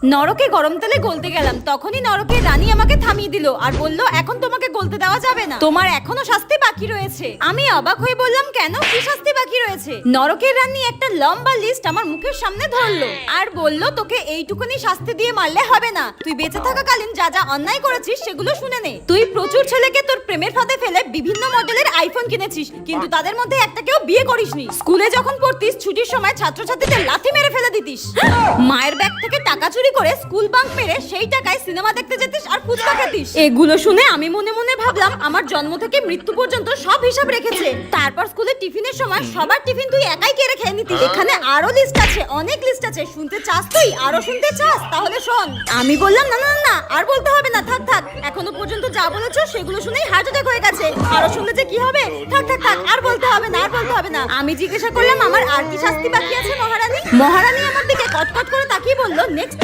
নরকে গরম তেলে গলতে গেলাম, তখনই নরকের রানী আমাকে থামিয়ে দিল আর বলল এখন তোমাকে গলতে দেওয়া যাবে না, তোমার এখনো শাস্তি বাকি রয়েছে। আমি অবাক হয়ে বললাম কেন, কি শাস্তি বাকি রয়েছে? নরকের রানী একটা লম্বা লিস্ট আমার মুখের সামনে ধরলো আর বলল তোকে এইটুকুনি শাস্তি দিয়ে মারলে হবে না, তুই বেঁচে থাকাকালীন যা যা অন্যায় করেছিস সেগুলো শুনে নে। তুই প্রচুর ছেলেকে তোর প্রেমের ফাঁদে ফেলে বিভিন্ন মডেলের আইফোন কিনেছিস, কিন্তু তাদের মধ্যে একটাকেও বিয়ে করিসনি। স্কুলে যখন পড়তিস ছুটির সময় ছাত্রছাত্রীদের লাথি মেরে ফেলে দিতিস। মায়ের ব্যাগ থেকে টাকা চুরি করে স্কুল বাঙ্ক মেরে সেই টাকায় সিনেমা দেখতে যেতিস আর ফুচকা খেতিস। এগুলো শুনে আমি মনে মনে ভাবলাম আমার জন্ম থেকে মৃত্যু পর্যন্ত সব হিসাব রেখেছে। তারপর স্কুলে টিফিনের সময় সবার টিফিন তুই একাই কেড়ে খেয়ে নিতিস। এখানে আরো লিস্ট আছে, অনেক লিস্ট আছে, শুনতে চাস তুই? আরো শুনতে চাস? তাহলে শোন। আমি বললাম না না না, আর বলতে হবে না, থাক থাক, এখনো পর্যন্ত যা বলেছো সেগুলো শুনেই হার্ট অ্যাটাক হয়ে গেছে, আরো শুনলে যে কি হবে? থাক থাক থাক, আর বলতে হবে না, আর বলতে হবে না। আমি জিজ্ঞাসা করলাম আমার আর কি শাস্তি বাকি আছে মহারানী? মহারানী আমার দিকে কটকট করে তাকিয়ে বলল নেক্সট